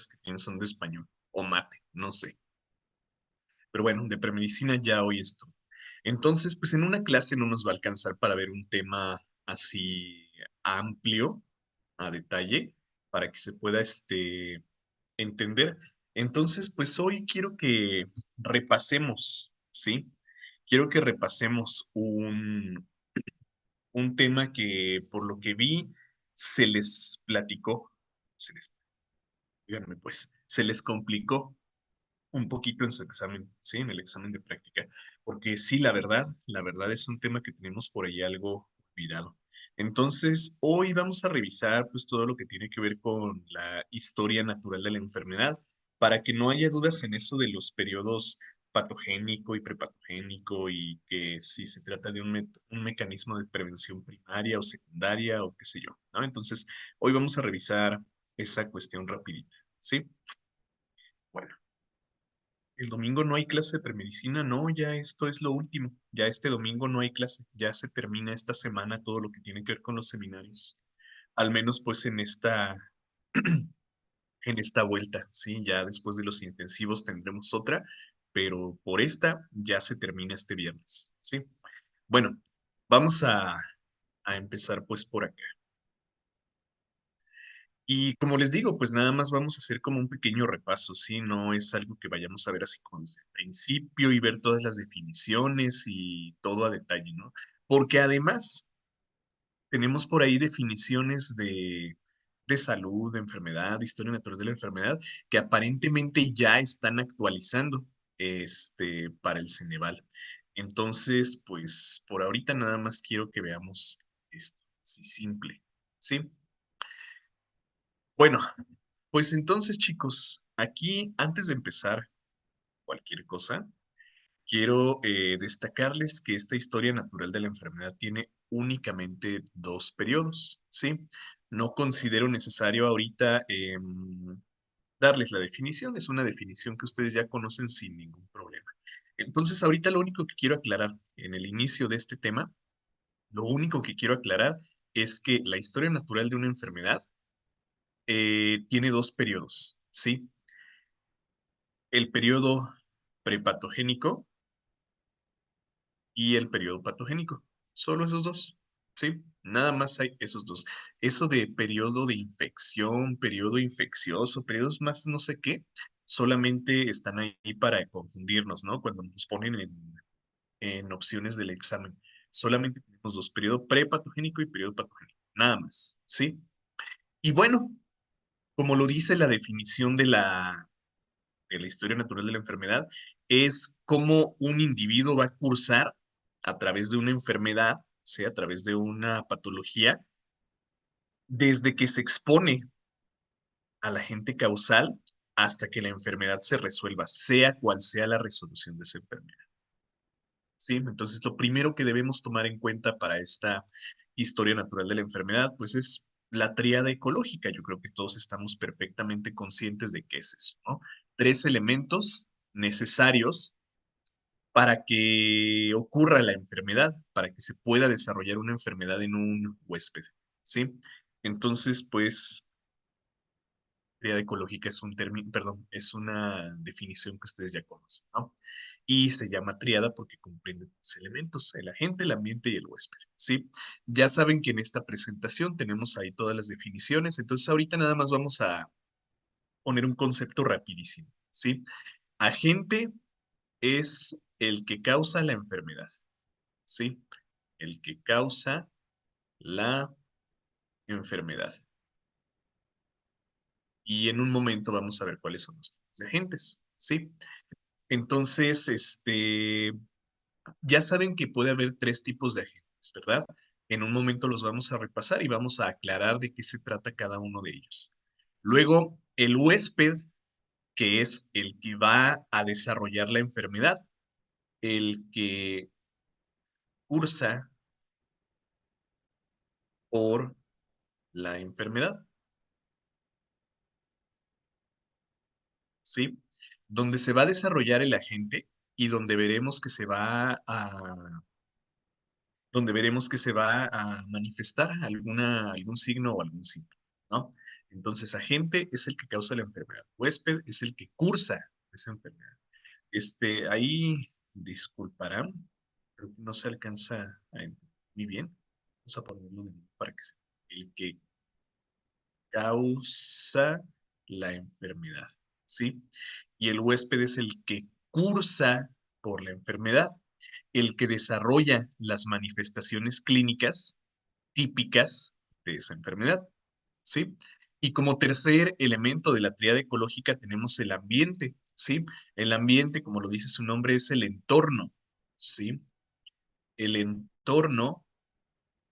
que tienen son de español o mate, no sé. Pero bueno, de premedicina ya hoy esto. Entonces, pues en una clase no nos va a alcanzar para ver un tema así amplio, a detalle, para que se pueda entender. Entonces, pues hoy quiero que repasemos, ¿sí? Quiero que repasemos un tema que por lo que vi se les platicó, se les, díganme pues, se les complicó un poquito en su examen, ¿sí? En el examen de práctica. Porque sí, la verdad es un tema que tenemos por ahí algo olvidado. Entonces, hoy vamos a revisar pues todo lo que tiene que ver con la historia natural de la enfermedad, para que no haya dudas en eso de los periodos patogénico y prepatogénico y que si se trata de un mecanismo de prevención primaria o secundaria o qué sé yo, ¿no? Entonces, hoy vamos a revisar esa cuestión rapidita, ¿sí? Bueno. El domingo no hay clase de premedicina, no, ya esto es lo último. Ya este domingo no hay clase, ya se termina esta semana todo lo que tiene que ver con los seminarios. Al menos pues en esta vuelta, ¿sí? Ya después de los intensivos tendremos otra, pero por esta ya se termina este viernes, ¿sí? Bueno, vamos a empezar pues por acá. Y como les digo, pues nada más vamos a hacer como un pequeño repaso, ¿sí? No es algo que vayamos a ver así como desde el principio y ver todas las definiciones y todo a detalle, ¿no? Porque además tenemos por ahí definiciones de salud, de enfermedad, de historia natural de la enfermedad, que aparentemente ya están actualizando para el Ceneval. Entonces, pues por ahorita nada más quiero que veamos esto, así simple, ¿sí? Bueno, pues entonces, chicos, aquí antes de empezar cualquier cosa, quiero destacarles que esta historia natural de la enfermedad tiene únicamente dos periodos, ¿sí? No considero necesario ahorita darles la definición, es una definición que ustedes ya conocen sin ningún problema. Entonces, ahorita lo único que quiero aclarar en el inicio de este tema, lo único que quiero aclarar es que la historia natural de una enfermedad tiene dos periodos, ¿sí? El periodo prepatogénico y el periodo patogénico. Solo esos dos, ¿sí? Nada más hay esos dos. Eso de periodo de infección, periodo infeccioso, periodos más no sé qué, solamente están ahí para confundirnos, ¿no? Cuando nos ponen en opciones del examen. Solamente tenemos dos, periodo prepatogénico y periodo patogénico. Nada más, ¿sí? Y bueno, como lo dice la definición de la historia natural de la enfermedad, es cómo un individuo va a cursar a través de una enfermedad, ¿sí? A través de una patología, desde que se expone al agente causal hasta que la enfermedad se resuelva, sea cual sea la resolución de esa enfermedad. ¿Sí? Entonces, lo primero que debemos tomar en cuenta para esta historia natural de la enfermedad, pues es la tríada ecológica. Yo creo que todos estamos perfectamente conscientes de qué es eso, ¿no? Tres elementos necesarios para que ocurra la enfermedad, para que se pueda desarrollar una enfermedad en un huésped, ¿sí? Entonces, pues, triada ecológica es un término, perdón, es una definición que ustedes ya conocen, ¿no? Y se llama triada porque comprende tres elementos, el agente, el ambiente y el huésped, ¿sí? Ya saben que en esta presentación tenemos ahí todas las definiciones, entonces ahorita nada más vamos a poner un concepto rapidísimo, ¿sí? Agente es el que causa la enfermedad, ¿sí? El que causa la enfermedad. Y en un momento vamos a ver cuáles son los tipos de agentes, ¿sí? Entonces, ya saben que puede haber tres tipos de agentes, ¿verdad? En un momento los vamos a repasar y vamos a aclarar de qué se trata cada uno de ellos. Luego, el huésped, que es el que va a desarrollar la enfermedad, el que cursa por la enfermedad, ¿sí? Donde se va a desarrollar el agente y donde veremos que se va a manifestar algún signo o algún síntoma, ¿no? Entonces, agente es el que causa la enfermedad. Huésped es el que cursa esa enfermedad. Ahí disculparán, creo que no se alcanza a entender muy bien. Vamos a ponerlo de nuevo para que se el que causa la enfermedad, ¿sí? Y el huésped es el que cursa por la enfermedad, el que desarrolla las manifestaciones clínicas típicas de esa enfermedad, ¿sí? Y como tercer elemento de la tríada ecológica tenemos el ambiente, ¿sí? El ambiente, como lo dice su nombre, es el entorno, ¿sí? El entorno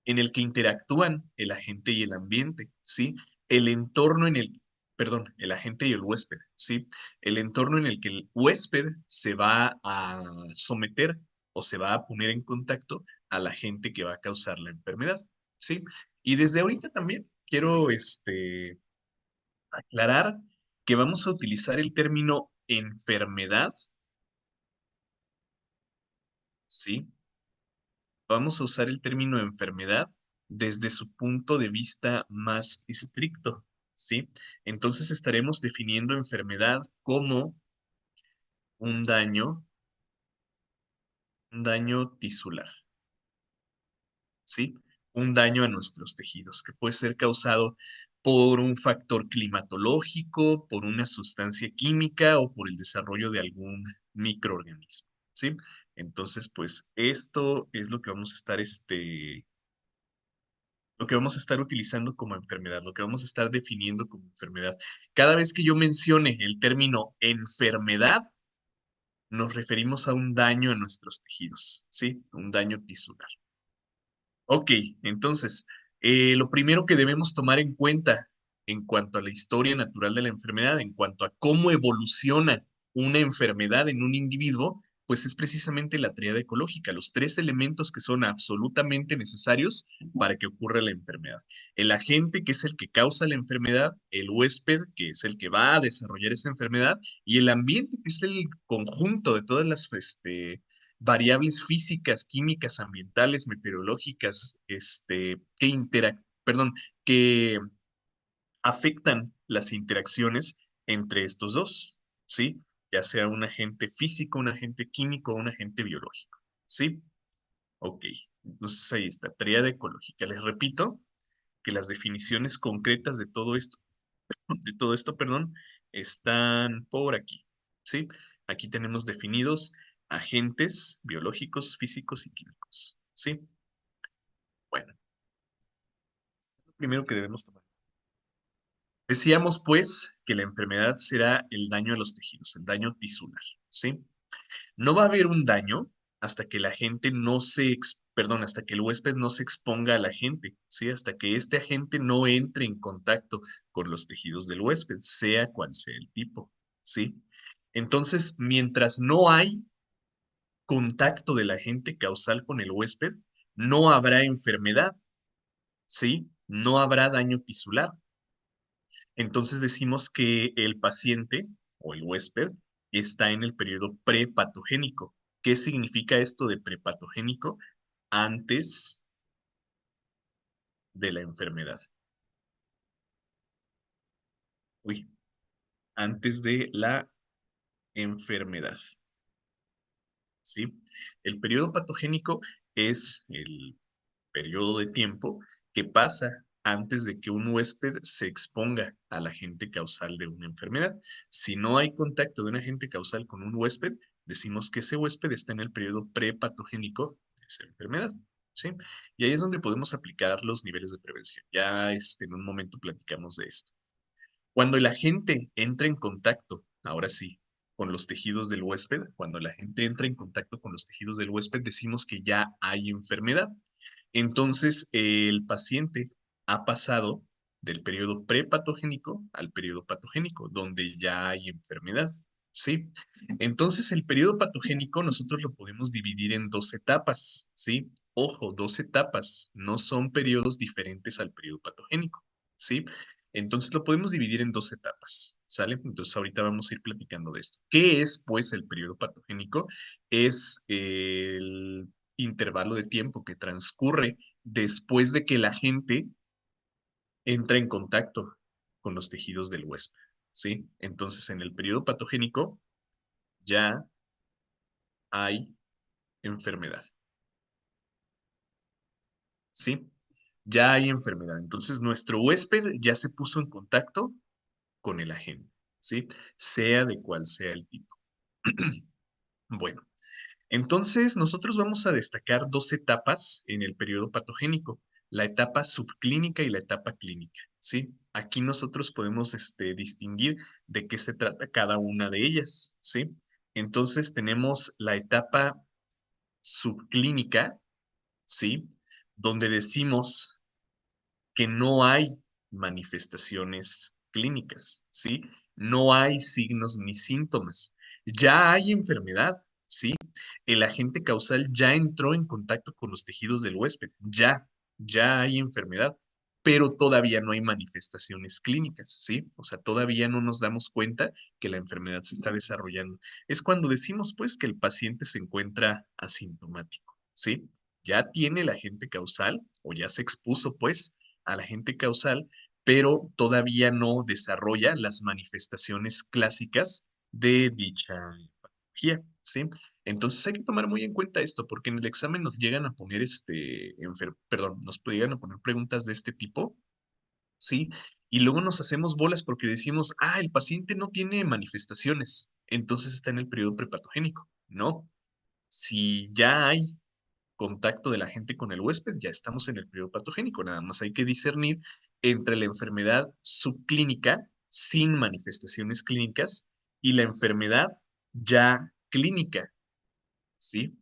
en el que interactúan el agente y el ambiente, ¿sí? El entorno en el, perdón, el agente y el huésped, ¿sí? El entorno en el que el huésped se va a someter o se va a poner en contacto a la gente que va a causar la enfermedad, ¿sí? Y desde ahorita también quiero, aclarar que vamos a utilizar el término enfermedad, ¿sí? Vamos a usar el término enfermedad desde su punto de vista más estricto, ¿sí? Entonces estaremos definiendo enfermedad como un daño tisular, ¿sí? Un daño a nuestros tejidos que puede ser causado por un factor climatológico, por una sustancia química o por el desarrollo de algún microorganismo, ¿sí? Entonces, pues esto es lo que vamos a estar, lo que vamos a estar utilizando como enfermedad, lo que vamos a estar definiendo como enfermedad. Cada vez que yo mencione el término enfermedad, nos referimos a un daño a nuestros tejidos, ¿sí? Un daño tisular. Ok, entonces, lo primero que debemos tomar en cuenta en cuanto a la historia natural de la enfermedad, en cuanto a cómo evoluciona una enfermedad en un individuo, pues es precisamente la tríada ecológica, los tres elementos que son absolutamente necesarios para que ocurra la enfermedad. El agente, que es el que causa la enfermedad, el huésped, que es el que va a desarrollar esa enfermedad, y el ambiente, que es el conjunto de todas las, variables físicas, químicas, ambientales, meteorológicas, perdón, que afectan las interacciones entre estos dos, ¿sí? Ya sea un agente físico, un agente químico o un agente biológico, ¿sí? Ok, entonces ahí está, tríada ecológica. Les repito que las definiciones concretas de todo esto, perdón, están por aquí, ¿sí? Aquí tenemos definidos agentes biológicos, físicos y químicos, ¿sí? Bueno, primero que debemos tomar. Decíamos, pues, que la enfermedad será el daño a los tejidos, el daño tisular, ¿sí? No va a haber un daño hasta que la gente no perdón, hasta que el huésped no se exponga al agente, ¿sí? Hasta que este agente no entre en contacto con los tejidos del huésped, sea cual sea el tipo, ¿sí? Entonces, mientras no hay contacto del agente causal con el huésped, no habrá enfermedad, ¿sí? No habrá daño tisular. Entonces decimos que el paciente o el huésped está en el periodo prepatogénico. ¿Qué significa esto de prepatogénico? Antes de la enfermedad. Uy, antes de la enfermedad. ¿Sí? El periodo patogénico es el periodo de tiempo que pasa antes de que un huésped se exponga al agente causal de una enfermedad. Si no hay contacto de un agente causal con un huésped, decimos que ese huésped está en el periodo prepatogénico de esa enfermedad. ¿Sí? Y ahí es donde podemos aplicar los niveles de prevención. Ya en un momento platicamos de esto. Cuando el agente entra en contacto, ahora sí, con los tejidos del huésped, cuando la gente entra en contacto con los tejidos del huésped, decimos que ya hay enfermedad. Entonces, el paciente ha pasado del periodo prepatogénico al periodo patogénico, donde ya hay enfermedad. ¿Sí? Entonces, el periodo patogénico nosotros lo podemos dividir en dos etapas. ¿Sí? Ojo, dos etapas, no son periodos diferentes al periodo patogénico. ¿Sí? Entonces lo podemos dividir en dos etapas, ¿sale? Entonces ahorita vamos a ir platicando de esto. ¿Qué es, pues, el periodo patogénico? Es el intervalo de tiempo que transcurre después de que la gente entra en contacto con los tejidos del huésped, ¿sí? Entonces, en el periodo patogénico ya hay enfermedad, ¿sí? Ya hay enfermedad. Entonces, nuestro huésped ya se puso en contacto con el agente, ¿sí? Sea de cual sea el tipo. Bueno, entonces nosotros vamos a destacar dos etapas en el periodo patogénico, la etapa subclínica y la etapa clínica, ¿sí? Aquí nosotros podemos distinguir de qué se trata cada una de ellas, ¿sí? Entonces tenemos la etapa subclínica, ¿sí? Donde decimos que no hay manifestaciones clínicas, ¿sí? No hay signos ni síntomas. Ya hay enfermedad, ¿sí? El agente causal ya entró en contacto con los tejidos del huésped, ya hay enfermedad, pero todavía no hay manifestaciones clínicas, ¿sí? O sea, todavía no nos damos cuenta que la enfermedad se está desarrollando. Es cuando decimos, pues, que el paciente se encuentra asintomático, ¿sí? Ya tiene el agente causal o ya se expuso, pues, al agente causal, pero todavía no desarrolla las manifestaciones clásicas de dicha patología, ¿sí? Entonces hay que tomar muy en cuenta esto, porque en el examen nos llegan a poner perdón, nos llegan a poner preguntas de este tipo, ¿sí? Y luego nos hacemos bolas porque decimos, el paciente no tiene manifestaciones, entonces está en el periodo prepatogénico. No, si ya hay contacto de la gente con el huésped, ya estamos en el periodo patogénico. Nada más hay que discernir entre la enfermedad subclínica sin manifestaciones clínicas y la enfermedad ya clínica, ¿sí?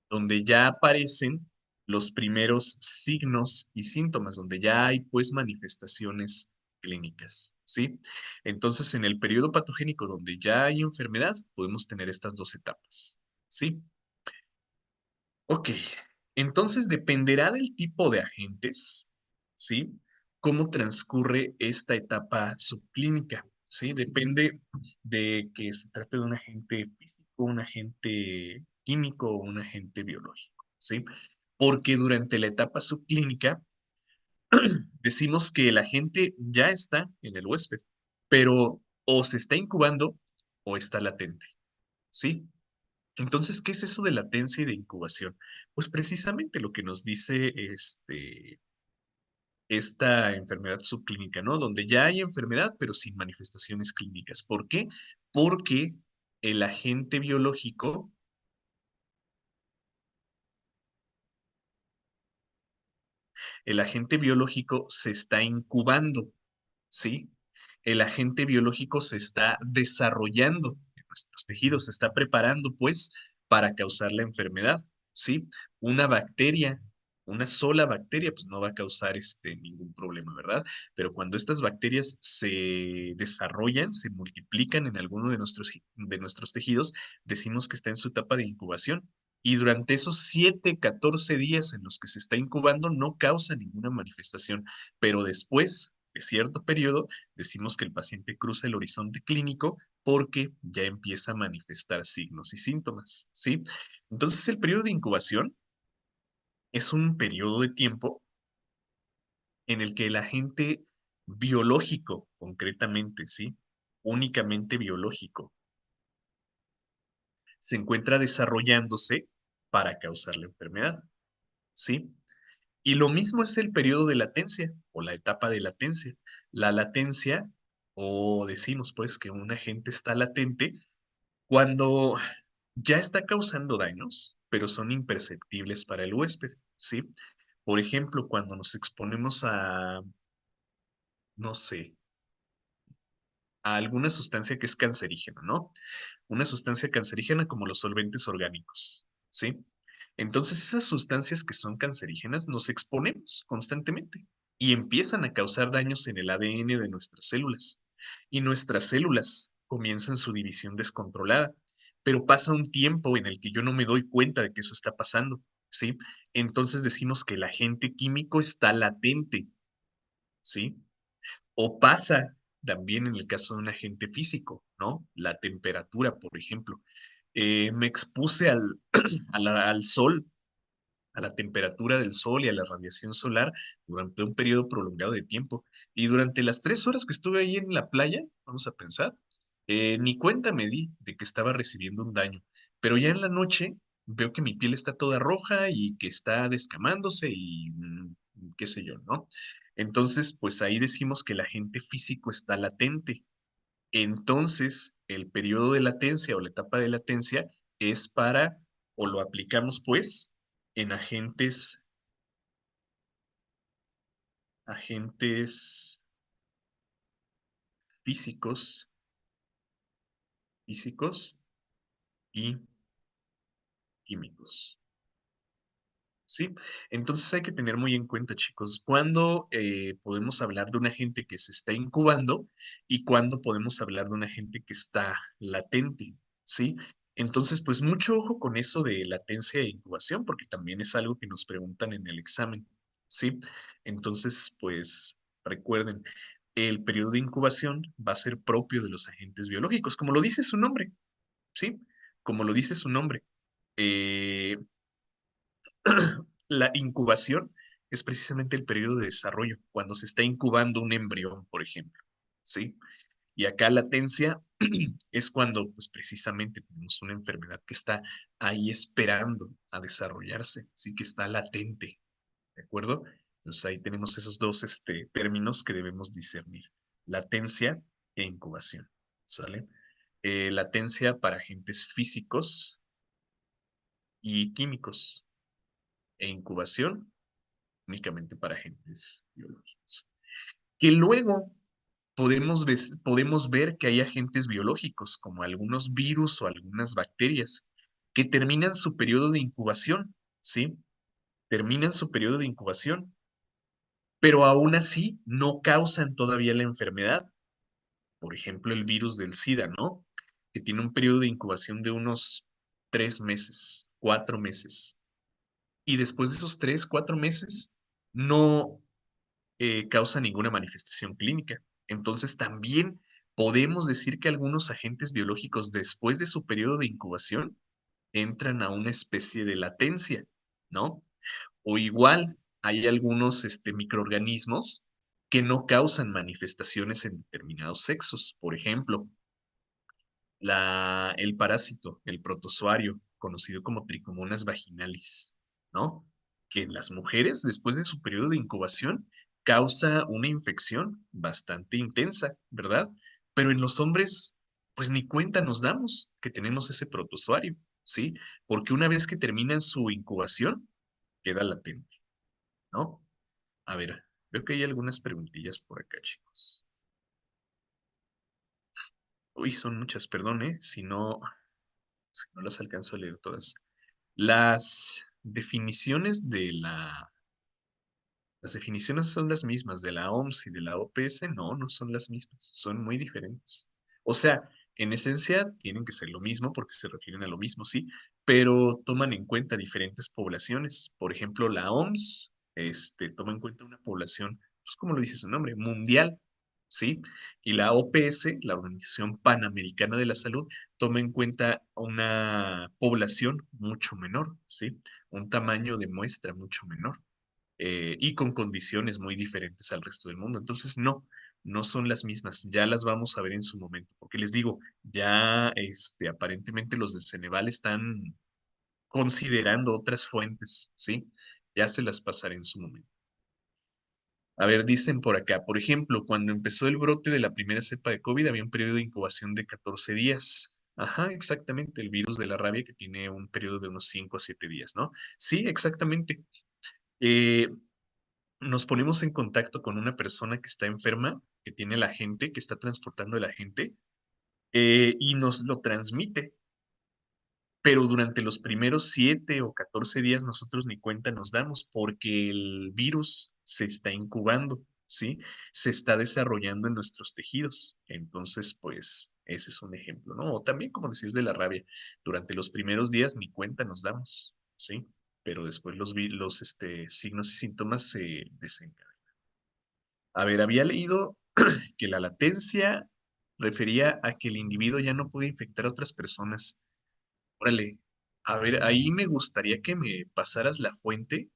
Donde ya aparecen los primeros signos y síntomas, donde ya hay pues manifestaciones clínicas, ¿sí? Entonces, en el periodo patogénico donde ya hay enfermedad, podemos tener estas dos etapas, ¿sí? Ok, entonces dependerá del tipo de agentes, ¿sí? Cómo transcurre esta etapa subclínica, ¿sí? Depende de que se trate de un agente físico, un agente químico o un agente biológico, ¿sí? Porque durante la etapa subclínica decimos que el agente ya está en el huésped, pero o se está incubando o está latente, ¿sí? Entonces, ¿qué es eso de latencia y de incubación? Pues precisamente lo que nos dice esta enfermedad subclínica, ¿no? Donde ya hay enfermedad, pero sin manifestaciones clínicas. ¿Por qué? Porque el agente biológico, el agente biológico se está incubando, ¿sí? El agente biológico se está desarrollando en nuestros tejidos, se está preparando, pues, para causar la enfermedad, ¿sí? Una bacteria, una sola bacteria, pues no va a causar ningún problema, ¿verdad? Pero cuando estas bacterias se desarrollan, se multiplican en alguno de nuestros tejidos, decimos que está en su etapa de incubación. Y durante esos 7, 14 días en los que se está incubando, no causa ninguna manifestación, pero después de cierto periodo, decimos que el paciente cruza el horizonte clínico porque ya empieza a manifestar signos y síntomas, ¿sí? Entonces, el periodo de incubación es un periodo de tiempo en el que el agente biológico, concretamente, ¿sí? Únicamente biológico, se encuentra desarrollándose para causar la enfermedad, ¿sí? Y lo mismo es el periodo de latencia o la etapa de latencia. La latencia, o decimos pues que un agente está latente cuando ya está causando daños, pero son imperceptibles para el huésped, ¿sí? Por ejemplo, cuando nos exponemos a, no sé, a alguna sustancia que es cancerígena, ¿no? Una sustancia cancerígena como los solventes orgánicos, ¿sí? Entonces esas sustancias que son cancerígenas nos exponemos constantemente y empiezan a causar daños en el ADN de nuestras células. Y nuestras células comienzan su división descontrolada, pero pasa un tiempo en el que yo no me doy cuenta de que eso está pasando, ¿sí? Entonces decimos que el agente químico está latente, ¿sí? O pasa también en el caso de un agente físico, ¿no? La temperatura, por ejemplo. Me expuse al sol a la temperatura del sol y a la radiación solar durante un periodo prolongado de tiempo. Y durante las 3 horas que estuve ahí en la playa, vamos a pensar, ni cuenta me di de que estaba recibiendo un daño. Pero ya en la noche veo que mi piel está toda roja y que está descamándose y qué sé yo, ¿no? Entonces, pues ahí decimos que el agente físico está latente. Entonces, el periodo de latencia o la etapa de latencia es para, o lo aplicamos pues, en agentes físicos, físicos y químicos. ¿Sí? Entonces hay que tener muy en cuenta, chicos, cuándo podemos hablar de un agente que se está incubando y cuándo podemos hablar de un agente que está latente, ¿sí? Entonces, pues mucho ojo con eso de latencia e incubación, porque también es algo que nos preguntan en el examen, ¿sí? Entonces, pues recuerden, el periodo de incubación va a ser propio de los agentes biológicos, como lo dice su nombre, ¿sí? Como lo dice su nombre. Eh, La incubación es precisamente el periodo de desarrollo, cuando se está incubando un embrión, por ejemplo, ¿sí? Y acá latencia es cuando, pues precisamente tenemos una enfermedad que está ahí esperando a desarrollarse, sí que está latente, ¿de acuerdo? Entonces ahí tenemos esos dos términos que debemos discernir, latencia e incubación, ¿sale? Latencia para agentes físicos y químicos e incubación únicamente para agentes biológicos. Que luego podemos ver que hay agentes biológicos, como algunos virus o algunas bacterias, que terminan su periodo de incubación, ¿sí? Terminan su periodo de incubación, pero aún así no causan todavía la enfermedad. Por ejemplo, el virus del SIDA, ¿no? Que tiene un periodo de incubación de unos 3 meses, 4 meses. Y después de esos 3, 4 meses, no causa ninguna manifestación clínica. Entonces, también podemos decir que algunos agentes biológicos después de su periodo de incubación entran a una especie de latencia, ¿no? O igual hay algunos microorganismos que no causan manifestaciones en determinados sexos. Por ejemplo, el parásito, el protozoario, conocido como Trichomonas vaginalis, ¿no? Que en las mujeres, después de su periodo de incubación, causa una infección bastante intensa, ¿verdad? Pero en los hombres, pues ni cuenta nos damos que tenemos ese protozoario, ¿sí? Porque una vez que terminan su incubación, queda latente, ¿no? A ver, veo que hay algunas preguntillas por acá, chicos. Uy, son muchas, perdón, ¿eh? Si no las alcanzo a leer todas. Las definiciones las definiciones son las mismas de la OMS y de la OPS, no, no son las mismas, son muy diferentes. O sea, en esencia tienen que ser lo mismo porque se refieren a lo mismo, sí, pero toman en cuenta diferentes poblaciones. Por ejemplo, la OMS, toma en cuenta una población, pues como lo dice su nombre, mundial, ¿sí? Y la OPS, la Organización Panamericana de la Salud, toma en cuenta una población mucho menor, ¿sí? Un tamaño de muestra mucho menor y con condiciones muy diferentes al resto del mundo. Entonces, no, no son las mismas, ya las vamos a ver en su momento, porque les digo, ya aparentemente los de Ceneval están considerando otras fuentes, ¿sí? Ya se las pasaré en su momento. A ver, dicen por acá, por ejemplo, cuando empezó el brote de la primera cepa de COVID, había un periodo de incubación de 14 días. Ajá, exactamente, el virus de la rabia que tiene un periodo de unos 5 a 7 días, ¿no? Sí, exactamente. Eh, Nos ponemos en contacto con una persona que está enferma, que tiene la gente, que está transportando el agente, y nos lo transmite. Pero durante los primeros 7 o 14 días nosotros ni cuenta nos damos porque el virus se está incubando, ¿sí? Se está desarrollando en nuestros tejidos. Entonces, pues, ese es un ejemplo, ¿no? O también, como decís, de la rabia, durante los primeros días ni cuenta nos damos, ¿sí? Pero después los signos y síntomas se desencadenan. A ver, había leído que la latencia refería a que el individuo ya no puede infectar a otras personas. Órale, A ver, ahí me gustaría que me pasaras la fuente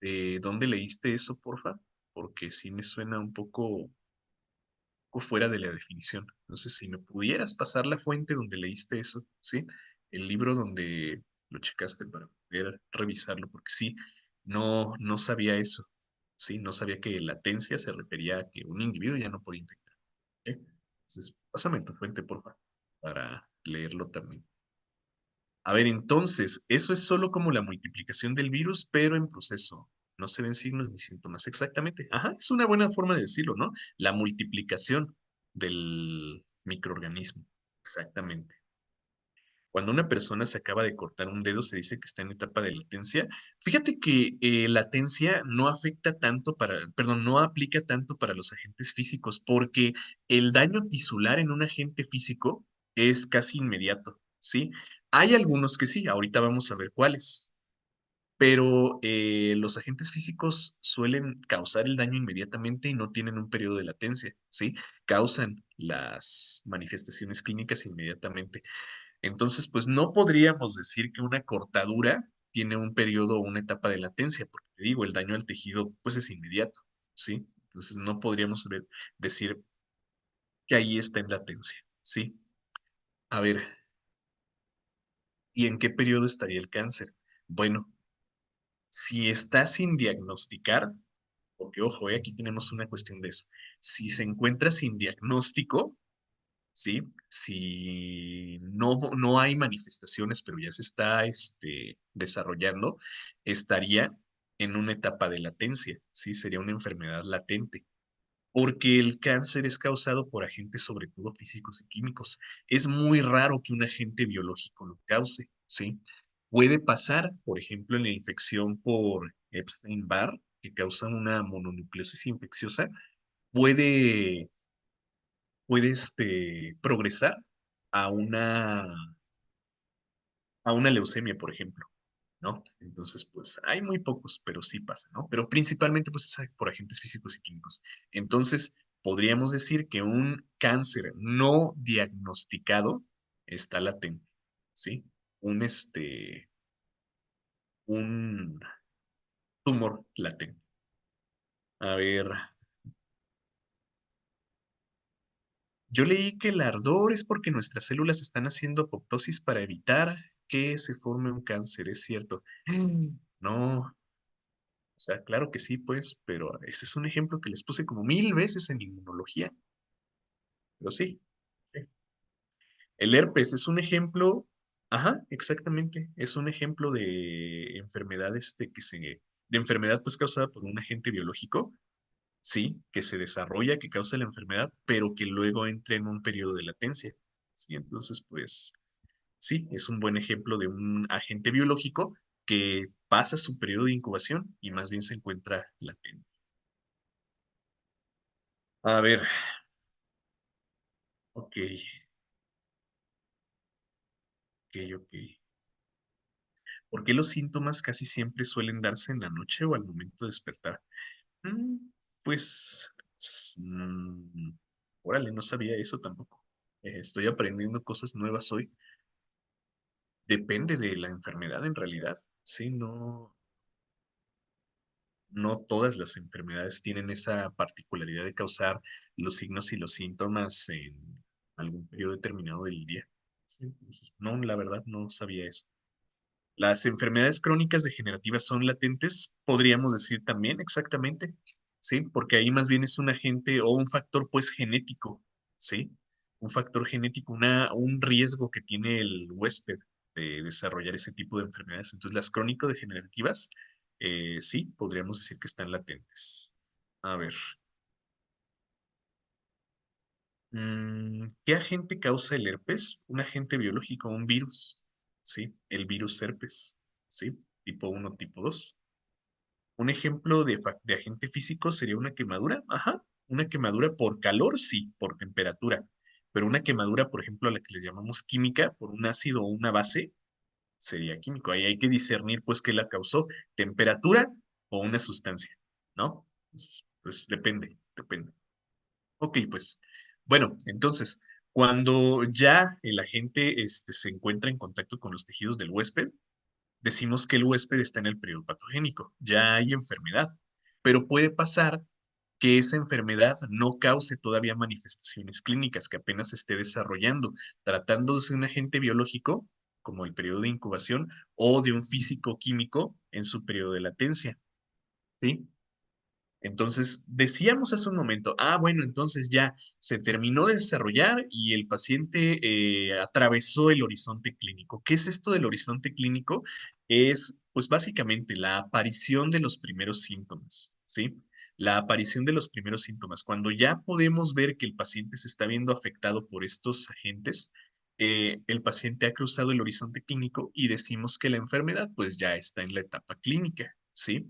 de dónde leíste eso, porfa, porque sí me suena un poco fuera de la definición. No sé si me pudieras pasar la fuente donde leíste eso, ¿sí? El libro donde lo checaste para poder revisarlo, porque sí, no sabía eso, ¿sí? No sabía que latencia se refería a que un individuo ya no podía infectar, ¿ok? Entonces, pásame tu fuente, porfa, para leerlo también. A ver, entonces, eso es solo como la multiplicación del virus, pero en proceso. No se ven signos ni síntomas. Exactamente. Ajá, es una buena forma de decirlo, ¿no? La multiplicación del microorganismo. Exactamente. Cuando una persona se acaba de cortar un dedo, se dice que está en etapa de latencia. Fíjate que latencia no afecta tanto para, perdón, no aplica tanto para los agentes físicos, porque el daño tisular en un agente físico es casi inmediato, ¿sí? Hay algunos que sí, ahorita vamos a ver cuáles, pero los agentes físicos suelen causar el daño inmediatamente y no tienen un periodo de latencia, ¿sí? Causan las manifestaciones clínicas inmediatamente. Entonces, pues no podríamos decir que una cortadura tiene un periodo o una etapa de latencia, porque te digo, el daño al tejido pues es inmediato, ¿sí? Entonces no podríamos decir que ahí está en latencia, ¿sí? A ver, ¿y en qué periodo estaría el cáncer? Bueno, si está sin diagnosticar, porque ojo, aquí tenemos una cuestión de eso. Si se encuentra sin diagnóstico, ¿sí? Si no hay manifestaciones, pero ya se está desarrollando, estaría en una etapa de latencia, ¿sí? Sería una enfermedad latente, porque el cáncer es causado por agentes, sobre todo físicos y químicos. Es muy raro que un agente biológico lo cause, ¿sí? Puede pasar, por ejemplo, en la infección por Epstein-Barr, que causa una mononucleosis infecciosa, puede progresar a una leucemia, por ejemplo, ¿no? Entonces, pues hay muy pocos, pero sí pasa, ¿no? Pero principalmente, pues es por agentes físicos y químicos. Entonces, podríamos decir que un cáncer no diagnosticado está latente, ¿sí? Un, un tumor latente. A ver, yo leí que el ardor es porque nuestras células están haciendo apoptosis para evitar que se forme un cáncer, es cierto. No, o sea, claro que sí, pues, pero ese es un ejemplo que les puse como 1000 veces en inmunología, pero sí. Sí. El herpes es un ejemplo, ajá, exactamente, es un ejemplo de enfermedad, de enfermedad pues causada por un agente biológico, sí, que se desarrolla, que causa la enfermedad, pero que luego entra en un periodo de latencia. Sí, entonces, pues, sí, es un buen ejemplo de un agente biológico que pasa su periodo de incubación y más bien se encuentra latente. A ver, ok, ok. ¿Por qué los síntomas casi siempre suelen darse en la noche o al momento de despertar? Mm, pues, órale, no sabía eso tampoco. Estoy aprendiendo cosas nuevas hoy. Depende de la enfermedad en realidad. Sí, no todas las enfermedades tienen esa particularidad de causar los signos y los síntomas en algún periodo determinado del día. Sí, entonces, no, la verdad no sabía eso. Las enfermedades crónicas degenerativas son latentes, podríamos decir también exactamente, ¿sí? Porque ahí más bien es un agente o un factor pues genético, ¿sí? Un factor genético, un riesgo que tiene el huésped de desarrollar ese tipo de enfermedades. Entonces, las crónico-degenerativas, sí, podríamos decir que están latentes. A ver, ¿qué agente causa el herpes? Un agente biológico, un virus, ¿sí? El virus herpes, ¿sí? Tipo uno, tipo 2. Un ejemplo de agente físico sería una quemadura, ajá, una quemadura por calor, sí, por temperatura, pero una quemadura, por ejemplo, a la que le llamamos química, por un ácido o una base, sería químico. Ahí hay que discernir, pues, qué la causó, temperatura o una sustancia, ¿no? Pues depende, depende. Ok, pues, bueno, entonces, Cuando ya el agente se encuentra en contacto con los tejidos del huésped, decimos que el huésped está en el periodo patogénico, ya hay enfermedad, pero puede pasar que esa enfermedad no cause todavía manifestaciones clínicas, que apenas se esté desarrollando, tratándose de un agente biológico, como el periodo de incubación, o de un físico químico en su periodo de latencia, ¿sí? Entonces, decíamos hace un momento, bueno, entonces ya se terminó de desarrollar y el paciente atravesó el horizonte clínico. ¿Qué es esto del horizonte clínico? Es, pues básicamente, la aparición de los primeros síntomas, ¿sí? La aparición de los primeros síntomas. Cuando ya podemos ver que el paciente se está viendo afectado por estos agentes, el paciente ha cruzado el horizonte clínico y decimos que la enfermedad, pues ya está en la etapa clínica, ¿sí?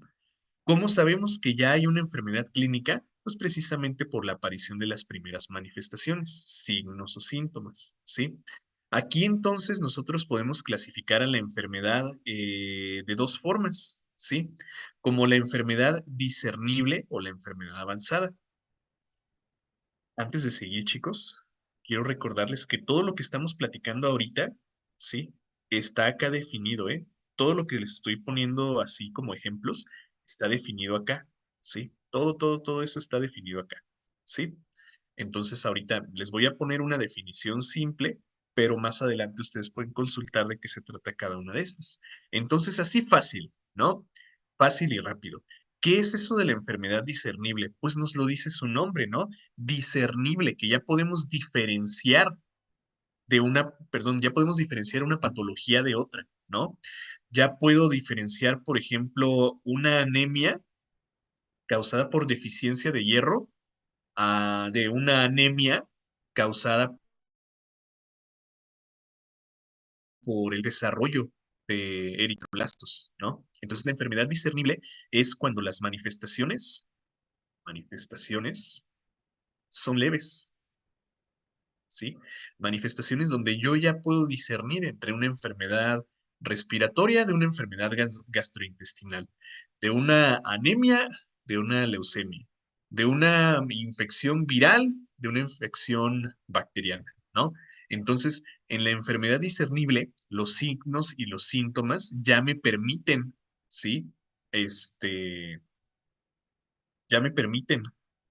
¿Cómo sabemos que ya hay una enfermedad clínica? Pues precisamente por la aparición de las primeras manifestaciones, signos o síntomas, ¿sí? Aquí entonces nosotros podemos clasificar a la enfermedad de dos formas, ¿sí? Como la enfermedad discernible o la enfermedad avanzada. Antes de seguir, chicos, quiero recordarles que todo lo que estamos platicando ahorita, ¿sí? Está acá definido, ¿eh? Todo lo que les estoy poniendo así como ejemplos está definido acá, ¿sí? Todo eso está definido acá, ¿sí? Entonces ahorita les voy a poner una definición simple, pero más adelante ustedes pueden consultar de qué se trata cada una de estas. Entonces, así fácil, ¿no? Fácil y rápido. ¿Qué es eso de la enfermedad discernible? Pues nos lo dice su nombre, ¿no? Discernible, que ya podemos diferenciar ya podemos diferenciar una patología de otra, ¿no? Ya puedo diferenciar, por ejemplo, una anemia causada por deficiencia de hierro de una anemia causada por el desarrollo de eritroblastos, ¿no? Entonces, la enfermedad discernible es cuando las manifestaciones son leves, ¿sí? Manifestaciones donde yo ya puedo discernir entre una enfermedad respiratoria de una enfermedad gastrointestinal, de una anemia, de una leucemia, de una infección viral, de una infección bacteriana, ¿no? Entonces, en la enfermedad discernible, los signos y los síntomas ya me permiten, ¿sí? Este, ya me permiten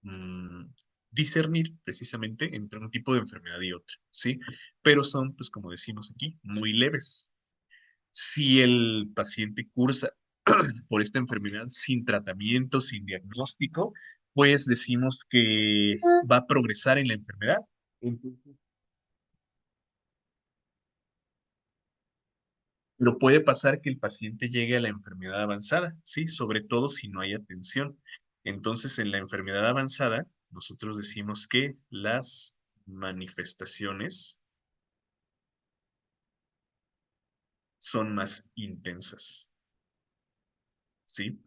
mm, discernir precisamente entre un tipo de enfermedad y otro, ¿sí? Pero son, pues como decimos aquí, muy leves. Si el paciente cursa por esta enfermedad sin tratamiento, sin diagnóstico, pues decimos que va a progresar en la enfermedad. Entonces, pero puede pasar que el paciente llegue a la enfermedad avanzada, ¿sí? Sobre todo si no hay atención. Entonces, en la enfermedad avanzada, nosotros decimos que las manifestaciones son más intensas, ¿sí?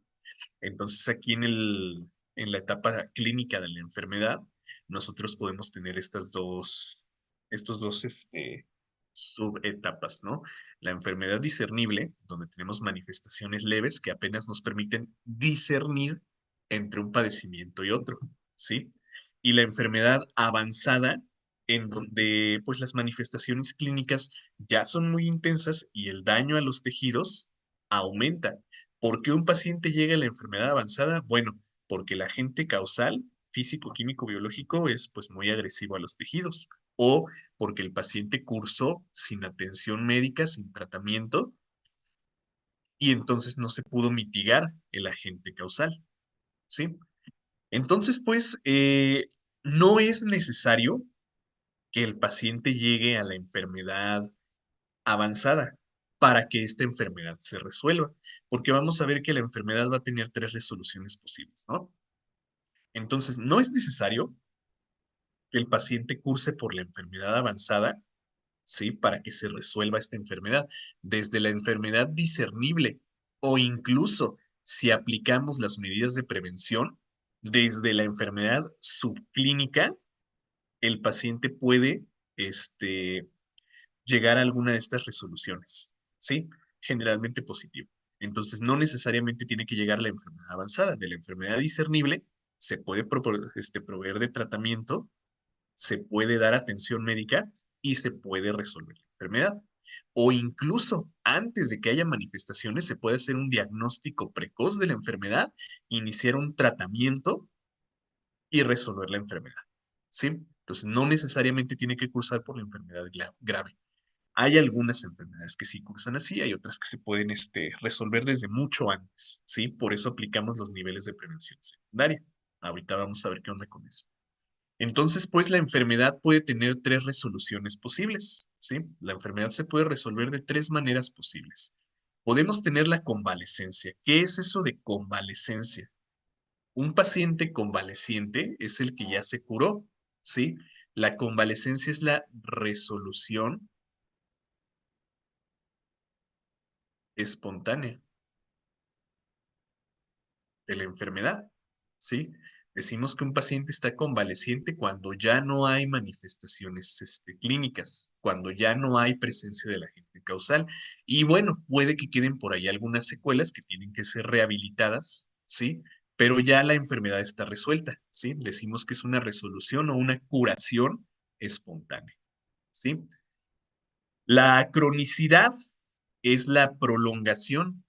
Entonces, aquí en la etapa clínica de la enfermedad, nosotros podemos tener estos dos subetapas, ¿no? La enfermedad discernible, donde tenemos manifestaciones leves que apenas nos permiten discernir entre un padecimiento y otro, ¿sí? Y la enfermedad avanzada, en donde pues las manifestaciones clínicas ya son muy intensas y el daño a los tejidos aumenta. ¿Por qué un paciente llega a la enfermedad avanzada? Bueno, porque el agente causal, físico, químico, biológico, es pues muy agresivo a los tejidos. O porque el paciente cursó sin atención médica, sin tratamiento, y entonces no se pudo mitigar el agente causal, ¿sí? Entonces, pues, no es necesario que el paciente llegue a la enfermedad avanzada para que esta enfermedad se resuelva, porque vamos a ver que la enfermedad va a tener tres resoluciones posibles, ¿no? Entonces, no es necesario que el paciente curse por la enfermedad avanzada, ¿sí? Para que se resuelva esta enfermedad, desde la enfermedad discernible o incluso si aplicamos las medidas de prevención, desde la enfermedad subclínica, el paciente puede, este, llegar a alguna de estas resoluciones, ¿sí? Generalmente positivo. Entonces, no necesariamente tiene que llegar a la enfermedad avanzada. De la enfermedad discernible se puede proveer de tratamiento, se puede dar atención médica y se puede resolver la enfermedad. O incluso antes de que haya manifestaciones, se puede hacer un diagnóstico precoz de la enfermedad, iniciar un tratamiento y resolver la enfermedad. ¿Sí? Entonces, no necesariamente tiene que cursar por la enfermedad grave. Hay algunas enfermedades que sí cursan así, hay otras que se pueden resolver desde mucho antes, ¿sí? Por eso aplicamos los niveles de prevención secundaria. Ahorita vamos a ver qué onda con eso. Entonces, pues la enfermedad puede tener tres resoluciones posibles, ¿sí? La enfermedad se puede resolver de tres maneras posibles. Podemos tener la convalescencia. ¿Qué es eso de convalescencia? Un paciente convaleciente es el que ya se curó, ¿sí? La convalescencia es la resolución espontánea de la enfermedad, ¿sí? Decimos que un paciente está convaleciente cuando ya no hay manifestaciones clínicas, cuando ya no hay presencia del agente causal. Y bueno, puede que queden por ahí algunas secuelas que tienen que ser rehabilitadas, ¿sí? Pero ya la enfermedad está resuelta, ¿sí? Decimos que es una resolución o una curación espontánea, ¿sí? La cronicidad es la prolongación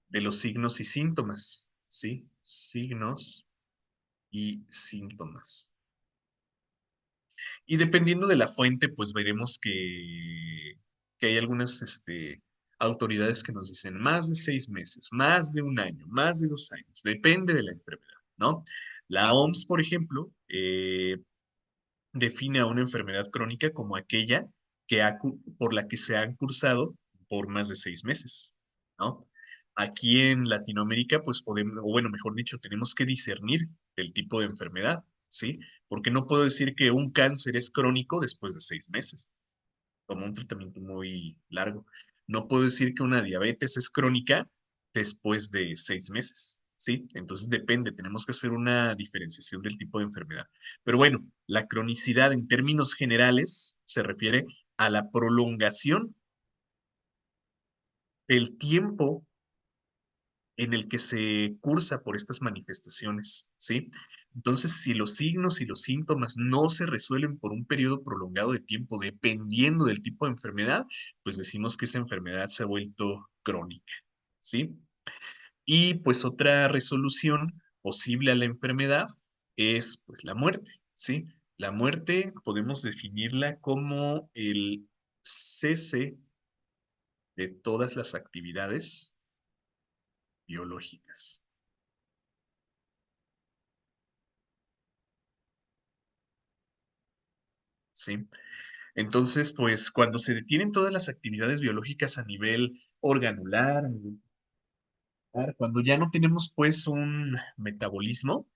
de los signos y síntomas, ¿sí? Signos y síntomas. Y dependiendo de la fuente, pues veremos que hay algunas autoridades que nos dicen más de 6 meses, más de un año, más de 2 años, depende de la enfermedad, ¿no? La OMS, por ejemplo, define a una enfermedad crónica como aquella por la que se han cursado por más de 6 meses, ¿no? Aquí en Latinoamérica, pues podemos, o bueno, mejor dicho, tenemos que discernir el tipo de enfermedad, ¿sí? Porque no puedo decir que un cáncer es crónico después de 6 meses, como un tratamiento muy largo. No puedo decir que una diabetes es crónica después de 6 meses, ¿sí? Entonces depende, tenemos que hacer una diferenciación del tipo de enfermedad. Pero bueno, la cronicidad en términos generales se refiere a la prolongación del tiempo en el que se cursa por estas manifestaciones, ¿sí? Entonces, si los signos y los síntomas no se resuelven por un periodo prolongado de tiempo, dependiendo del tipo de enfermedad, pues decimos que esa enfermedad se ha vuelto crónica, ¿sí? Y pues otra resolución posible a la enfermedad es pues la muerte, ¿sí? La muerte podemos definirla como el cese de todas las actividades biológicas, ¿sí? Entonces, pues cuando se detienen todas las actividades biológicas a nivel organular, a nivel celular, cuando ya no tenemos pues un metabolismo,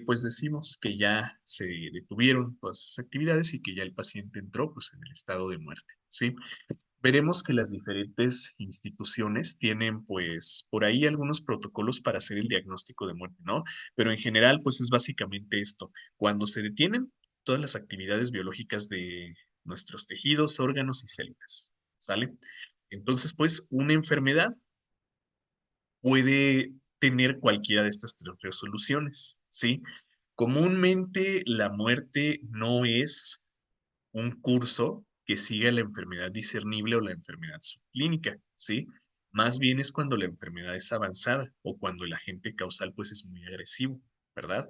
pues decimos que ya se detuvieron todas esas actividades y que ya el paciente entró pues en el estado de muerte, ¿sí? Veremos que las diferentes instituciones tienen pues por ahí algunos protocolos para hacer el diagnóstico de muerte, ¿no? Pero en general pues es básicamente esto. Cuando se detienen todas las actividades biológicas de nuestros tejidos, órganos y células, ¿sale? Entonces pues una enfermedad puede tener cualquiera de estas tres resoluciones, ¿sí? Comúnmente la muerte no es un curso que siga la enfermedad discernible o la enfermedad subclínica, ¿sí? Más bien es cuando la enfermedad es avanzada o cuando el agente causal pues es muy agresivo, ¿verdad?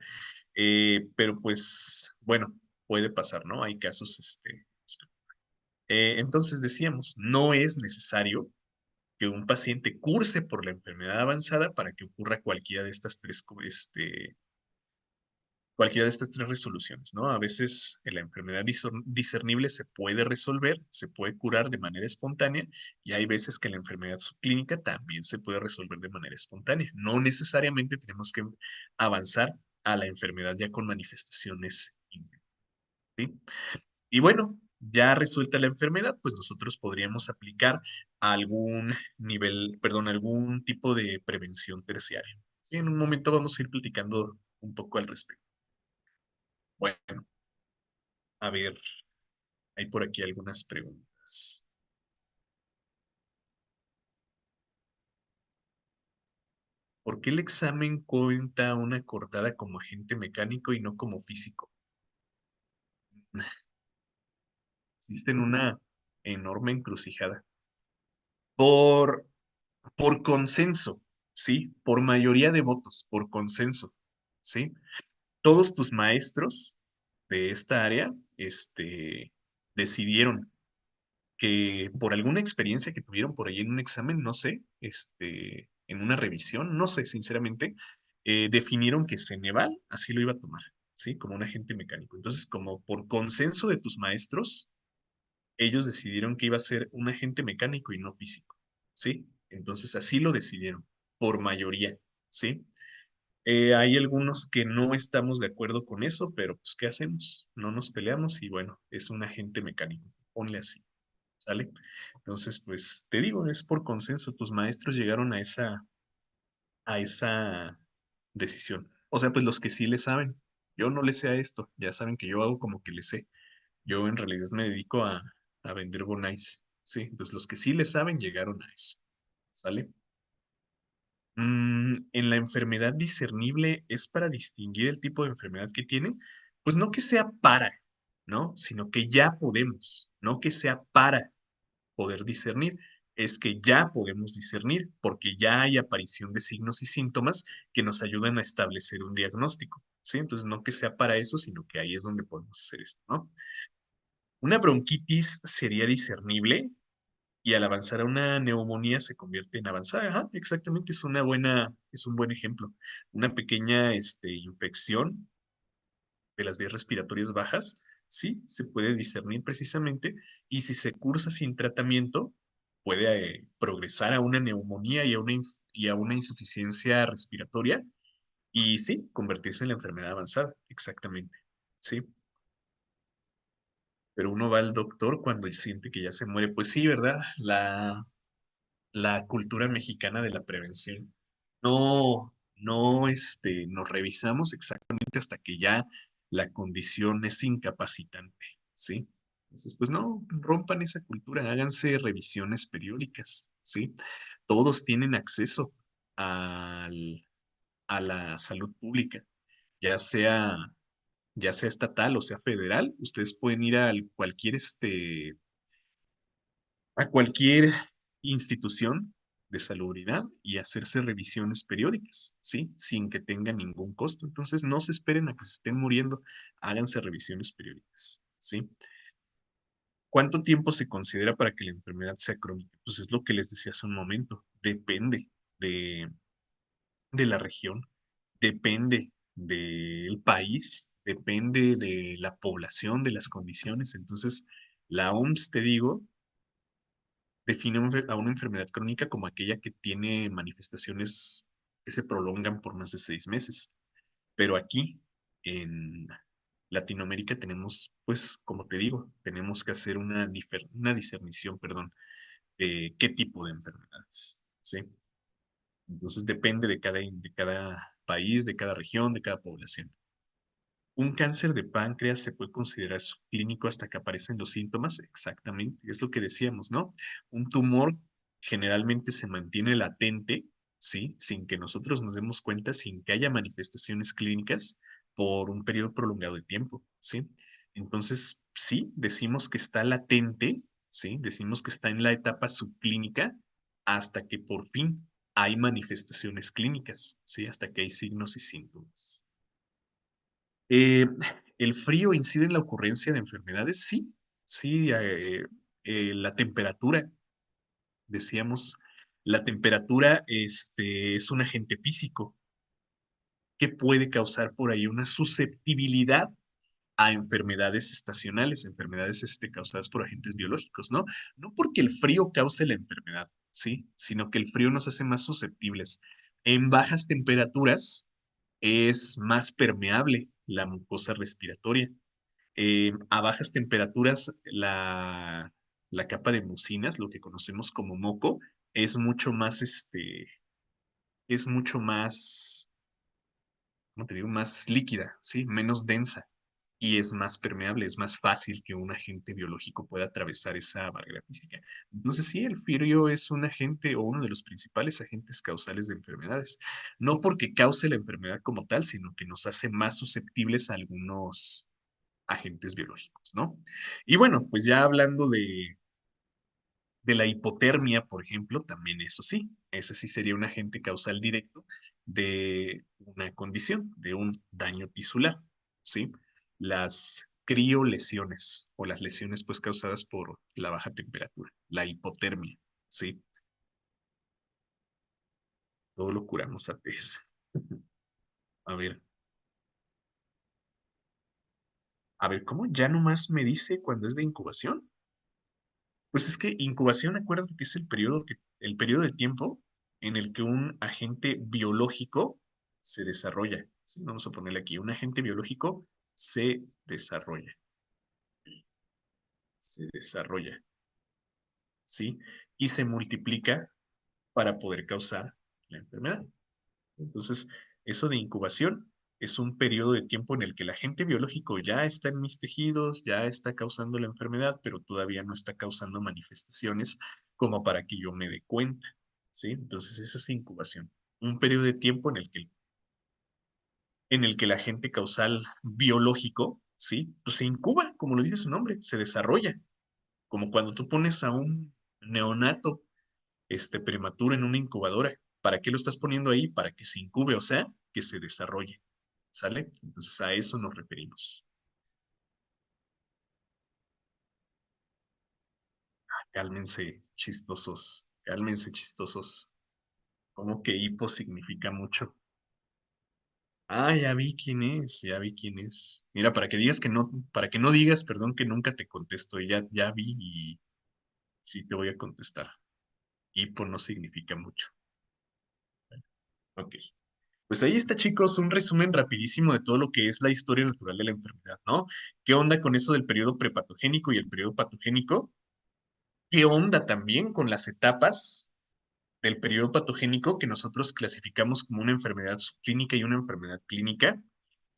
Pero pues, bueno, puede pasar, ¿no? Hay casos, entonces decíamos, no es necesario que un paciente curse por la enfermedad avanzada para que ocurra cualquiera de estas tres resoluciones, ¿no? A veces la enfermedad discernible se puede resolver, se puede curar de manera espontánea y hay veces que la enfermedad subclínica también se puede resolver de manera espontánea. No necesariamente tenemos que avanzar a la enfermedad ya con manifestaciones, ¿sí? Y bueno, ya resuelta la enfermedad, pues nosotros podríamos aplicar algún nivel, perdón, algún tipo de prevención terciaria. Sí, en un momento vamos a ir platicando un poco al respecto. Bueno, a ver, hay por aquí algunas preguntas. ¿Por qué el examen cuenta una cortada como agente mecánico y no como físico? Existe una enorme encrucijada. Por, por consenso, ¿sí? Por mayoría de votos, por consenso, ¿sí? Todos tus maestros de esta área, decidieron que por alguna experiencia que tuvieron por ahí en un examen, no sé, en una revisión, no sé, sinceramente, definieron que Ceneval así lo iba a tomar, ¿sí? Como un agente mecánico. Entonces, como por consenso de tus maestros, ellos decidieron que iba a ser un agente mecánico y no físico, ¿sí? Entonces, así lo decidieron, por mayoría, ¿sí? Hay algunos que no estamos de acuerdo con eso, pero pues, ¿qué hacemos? No nos peleamos y bueno, es un agente mecánico, ponle así. ¿Sale? Entonces, pues te digo, es por consenso, tus maestros llegaron a esa decisión. O sea, pues los que sí le saben, yo no le sé a esto, ya saben que yo hago como que le sé. Yo en realidad me dedico a vender bonais, ¿sí? Entonces los que sí le saben llegaron a eso, ¿sale? En la enfermedad discernible es para distinguir el tipo de enfermedad que tiene, pues no que sea para, ¿no? Sino que ya podemos, no que sea para poder discernir, es que ya podemos discernir porque ya hay aparición de signos y síntomas que nos ayudan a establecer un diagnóstico, ¿sí? Entonces, no que sea para eso, sino que ahí es donde podemos hacer esto, ¿no? Una bronquitis sería discernible y al avanzar a una neumonía se convierte en avanzada. Ajá, exactamente, es un buen ejemplo. Una pequeña, infección de las vías respiratorias bajas, sí, se puede discernir precisamente, y si se cursa sin tratamiento, puede progresar a una neumonía y a una insuficiencia respiratoria, y sí, convertirse en la enfermedad avanzada, exactamente, sí. Pero uno va al doctor cuando siente que ya se muere. Pues sí, ¿verdad? La cultura mexicana de la prevención. No, nos revisamos exactamente hasta que ya la condición es incapacitante, ¿sí? Entonces, pues no, rompan esa cultura, háganse revisiones periódicas, ¿sí? Todos tienen acceso al- a la salud pública, ya sea, ya sea estatal o sea federal. Ustedes pueden ir a cualquier institución de salubridad y hacerse revisiones periódicas, ¿sí? Sin que tenga ningún costo. Entonces, no se esperen a que se estén muriendo, háganse revisiones periódicas, ¿sí? ¿Cuánto tiempo se considera para que la enfermedad sea crónica? Pues es lo que les decía hace un momento, depende de, de la región, depende del país, depende de la población, de las condiciones. Entonces, la OMS, te digo, define a una enfermedad crónica como aquella que tiene manifestaciones que se prolongan por más de 6 meses. Pero aquí, en Latinoamérica, tenemos, pues, como te digo, tenemos que hacer una discernición, perdón, de qué tipo de enfermedades, ¿sí? Entonces depende de cada país, de cada región, de cada población. Un cáncer de páncreas se puede considerar subclínico hasta que aparecen los síntomas. Exactamente, es lo que decíamos, ¿no? Un tumor generalmente se mantiene latente, ¿sí? Sin que nosotros nos demos cuenta, sin que haya manifestaciones clínicas por un periodo prolongado de tiempo, ¿sí? Entonces, sí, decimos que está latente, ¿sí? Decimos que está en la etapa subclínica hasta que por fin hay manifestaciones clínicas, ¿sí? Hasta que hay signos y síntomas. Eh, ¿El frío incide en la ocurrencia de enfermedades? Sí, sí, la temperatura, decíamos, la temperatura es un agente físico que puede causar por ahí una susceptibilidad a enfermedades estacionales, enfermedades causadas por agentes biológicos, ¿no? No porque el frío cause la enfermedad, ¿sí? Sino que el frío nos hace más susceptibles. En bajas temperaturas es más permeable la mucosa respiratoria. A bajas temperaturas, la capa de mucinas, lo que conocemos como moco, es mucho más, es mucho más, ¿cómo te digo? Más líquida, ¿sí? Menos densa. y es más permeable, es más fácil que un agente biológico pueda atravesar esa barrera física. Entonces, sí, el frío es un agente o uno de los principales agentes causales de enfermedades. No porque cause la enfermedad como tal, sino que nos hace más susceptibles a algunos agentes biológicos, ¿no? Y bueno, pues ya hablando de la hipotermia, por ejemplo, también eso sí, ese sí sería un agente causal directo de una condición, de un daño tisular, ¿sí? Las criolesiones o las lesiones pues causadas por la baja temperatura, la hipotermia, ¿sí? Todo lo curamos a veces. A ver, a ver, ¿cómo ya nomás me dice cuando es de incubación? Pues es que incubación, acuérdate que es el periodo de tiempo en el que un agente biológico se desarrolla. ¿Sí? Vamos a ponerle aquí, un agente biológico se desarrolla, se desarrolla, ¿sí? Y se multiplica para poder causar la enfermedad. Entonces, eso de incubación es un periodo de tiempo en el que el agente biológico ya está en mis tejidos, ya está causando la enfermedad, pero todavía no está causando manifestaciones como para que yo me dé cuenta, ¿sí? Entonces, eso es incubación. Un periodo de tiempo en el que el agente causal biológico, ¿sí? Pues se incuba, como lo dice su nombre, se desarrolla. Como cuando tú pones a un neonato prematuro en una incubadora. ¿Para qué lo estás poniendo ahí? Para que se incube, o sea, que se desarrolle. ¿Sale? Entonces a eso nos referimos. Cálmense, chistosos. Cálmense, chistosos. ¿Cómo que hipo significa mucho? Ah, ya vi quién es, ya vi quién es. Mira, para que no digas, perdón, que nunca te contesto, ya vi y sí te voy a contestar. Hipo no significa mucho. Ok. Pues ahí está, chicos, un resumen rapidísimo de todo lo que es la historia natural de la enfermedad, ¿no? ¿Qué onda con eso del periodo prepatogénico y el periodo patogénico? ¿Qué onda también con las etapas del periodo patogénico que nosotros clasificamos como una enfermedad subclínica y una enfermedad clínica?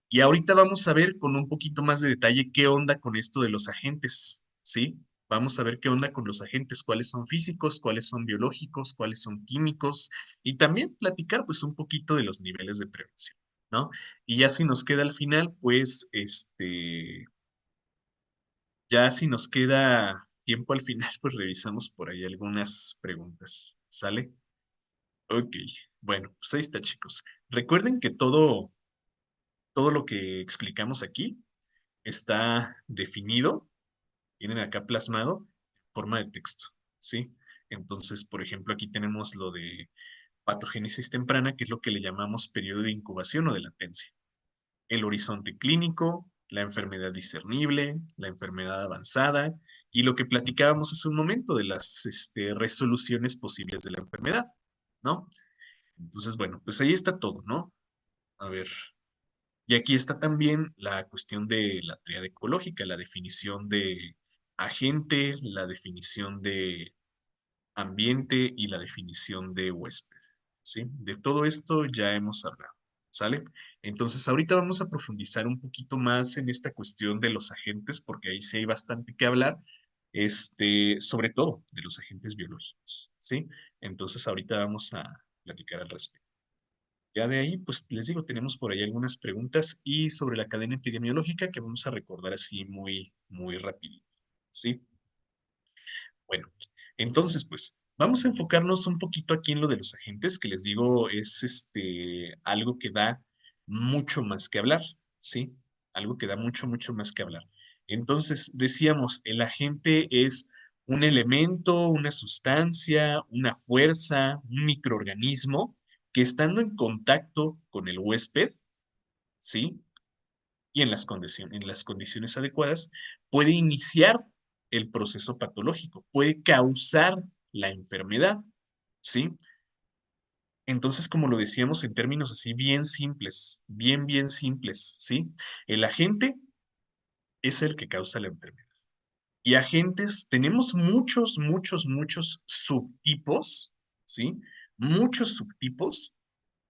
Y ahorita vamos a ver con un poquito más de detalle qué onda con esto de los agentes, ¿sí? Vamos a ver qué onda con los agentes, cuáles son físicos, cuáles son biológicos, cuáles son químicos y también platicar pues un poquito de los niveles de prevención, ¿no? Y ya si nos queda al final, pues ya si nos queda tiempo al final, pues revisamos por ahí algunas preguntas, ¿sale? Ok, bueno, pues ahí está, chicos. Recuerden que todo lo que explicamos aquí está definido, tienen acá plasmado en forma de texto, ¿sí? Entonces, por ejemplo, aquí tenemos lo de patogénesis temprana, que es lo que le llamamos periodo de incubación o de latencia. El horizonte clínico, la enfermedad discernible, la enfermedad avanzada y lo que platicábamos hace un momento de las resoluciones posibles de la enfermedad, ¿no? Entonces, bueno, pues ahí está todo, ¿no? A ver, y aquí está también la cuestión de la tríada ecológica, la definición de agente, la definición de ambiente y la definición de huésped, ¿sí? De todo esto ya hemos hablado, ¿sale? Entonces, ahorita vamos a profundizar un poquito más en esta cuestión de los agentes, porque ahí sí hay bastante que hablar, sobre todo de los agentes biológicos, ¿sí? Entonces, ahorita vamos a platicar al respecto. Ya de ahí, pues les digo, tenemos por ahí algunas preguntas y sobre la cadena epidemiológica que vamos a recordar así muy, muy rápido. ¿Sí? Bueno, entonces, pues vamos a enfocarnos un poquito aquí en lo de los agentes, que les digo es algo que da mucho más que hablar, ¿sí? Algo que da mucho, mucho más que hablar. Entonces, decíamos, el agente es un elemento, una sustancia, una fuerza, un microorganismo que estando en contacto con el huésped, ¿sí? Y en las condiciones adecuadas, puede iniciar el proceso patológico, puede causar la enfermedad, ¿sí? Entonces, como lo decíamos en términos así bien simples, bien, bien simples, ¿sí? El agente es el que causa la enfermedad. Y agentes, tenemos muchos, muchos, muchos subtipos, ¿sí? Muchos subtipos,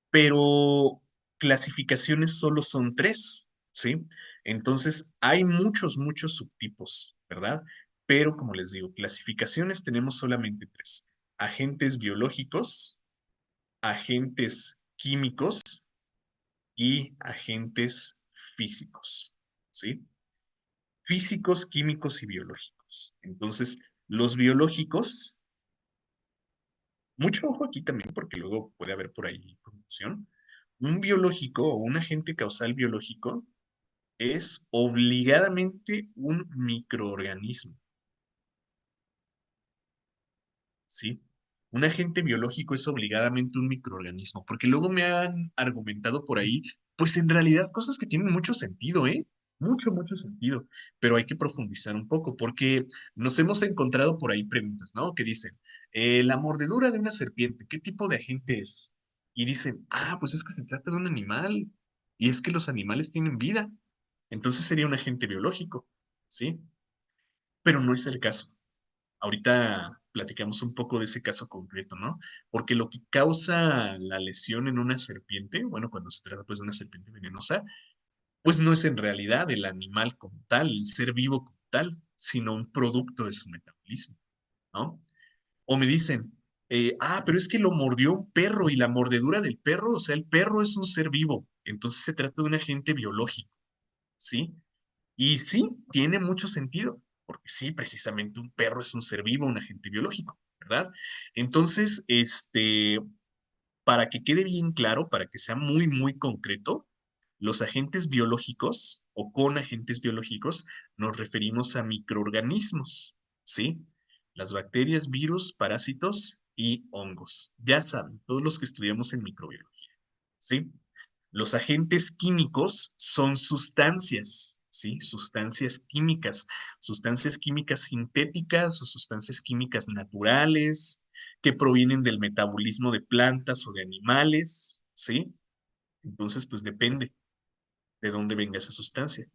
pero clasificaciones solo son tres, ¿sí? Entonces, hay muchos subtipos, ¿verdad? Pero como les digo, clasificaciones tenemos solamente tres: agentes biológicos, agentes químicos y agentes físicos, ¿sí? Físicos, químicos y biológicos. Entonces, los biológicos, mucho ojo aquí también porque luego puede haber por ahí confusión. Un biológico o un agente causal biológico es obligadamente un microorganismo, ¿sí? Un agente biológico es obligadamente un microorganismo, porque luego me han argumentado por ahí, pues en realidad cosas que tienen mucho sentido, ¿eh? Mucho sentido, pero hay que profundizar un poco, porque nos hemos encontrado por ahí preguntas, ¿no? Que dicen, la mordedura de una serpiente, ¿qué tipo de agente es? Y dicen, ah, pues es que se trata de un animal, y es que los animales tienen vida, entonces sería un agente biológico, ¿sí? Pero no es el caso. Ahorita platicamos un poco de ese caso concreto, ¿no? Porque lo que causa la lesión en una serpiente, bueno, cuando se trata pues de una serpiente venenosa, pues no es en realidad el animal como tal, el ser vivo como tal, sino un producto de su metabolismo, ¿no? O me dicen, pero es que lo mordió un perro y la mordedura del perro, o sea, el perro es un ser vivo, entonces se trata de un agente biológico, ¿sí? Y sí, tiene mucho sentido, porque sí, precisamente un perro es un ser vivo, un agente biológico, ¿verdad? Entonces, para que quede bien claro, para que sea muy concreto, los agentes biológicos o con agentes biológicos nos referimos a microorganismos, ¿sí? Las bacterias, virus, parásitos y hongos. Ya saben, todos los que estudiamos en microbiología, ¿sí? Los agentes químicos son sustancias, ¿sí? Sustancias químicas sintéticas o sustancias químicas naturales que provienen del metabolismo de plantas o de animales, ¿sí? Entonces, pues depende de dónde venga esa sustancia.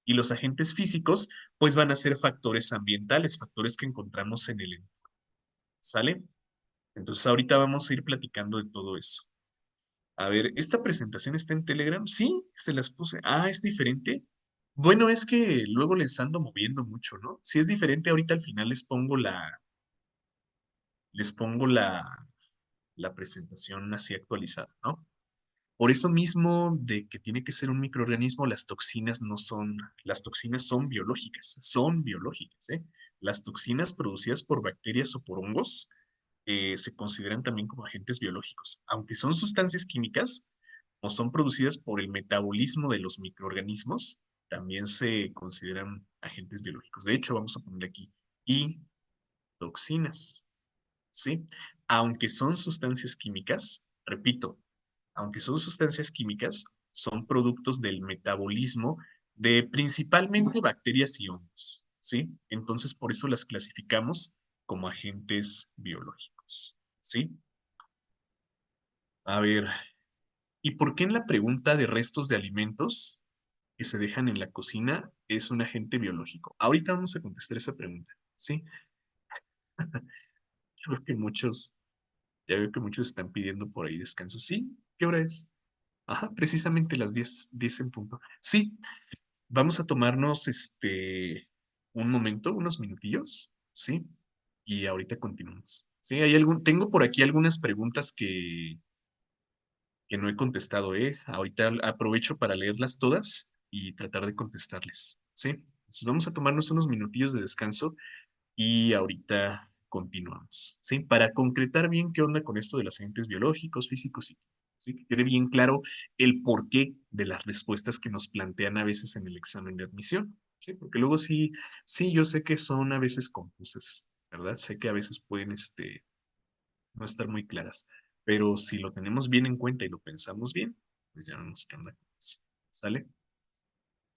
Y los agentes físicos, pues van a ser factores ambientales, factores que encontramos en el entorno, ¿sale? Entonces, ahorita vamos a ir platicando de todo eso. A ver, ¿esta presentación está en Telegram? Sí, se las puse. Ah, ¿es diferente? Bueno, es que luego les ando moviendo mucho, ¿no? Si es diferente, ahorita al final les pongo la presentación así actualizada, ¿no? Por eso mismo de que tiene que ser un microorganismo, las toxinas no son, las toxinas son biológicas, ¿eh? Las toxinas producidas por bacterias o por hongos se consideran también como agentes biológicos. Aunque son sustancias químicas o son producidas por el metabolismo de los microorganismos, también se consideran agentes biológicos. De hecho, vamos a poner aquí y toxinas, ¿sí? Aunque son sustancias químicas, repito, aunque son sustancias químicas, son productos del metabolismo de principalmente bacterias y hongos, ¿sí? Entonces, por eso las clasificamos como agentes biológicos, ¿sí? A ver, ¿y por qué en la pregunta de restos de alimentos que se dejan en la cocina es un agente biológico? Ahorita vamos a contestar esa pregunta, ¿sí? Yo creo que muchos, ya veo que muchos están pidiendo por ahí descanso. ¿Sí? ¿Qué hora es? Ajá, precisamente las 10 en punto. Sí, vamos a tomarnos un momento, unos minutillos, ¿sí? Y ahorita continuamos. Sí, tengo por aquí algunas preguntas que no he contestado, ¿eh? Ahorita aprovecho para leerlas todas y tratar de contestarles, ¿sí? Entonces vamos a tomarnos unos minutillos de descanso y ahorita continuamos, ¿sí? Para concretar bien qué onda con esto de los agentes biológicos, físicos y ¿sí? Que quede bien claro el porqué de las respuestas que nos plantean a veces en el examen de admisión, ¿sí? Porque luego sí, yo sé que son a veces confusas, ¿verdad? Sé que a veces pueden, no estar muy claras, pero si lo tenemos bien en cuenta y lo pensamos bien, pues ya no nos queda con eso, ¿sale?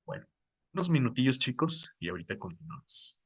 Bueno, unos minutillos chicos y ahorita continuamos.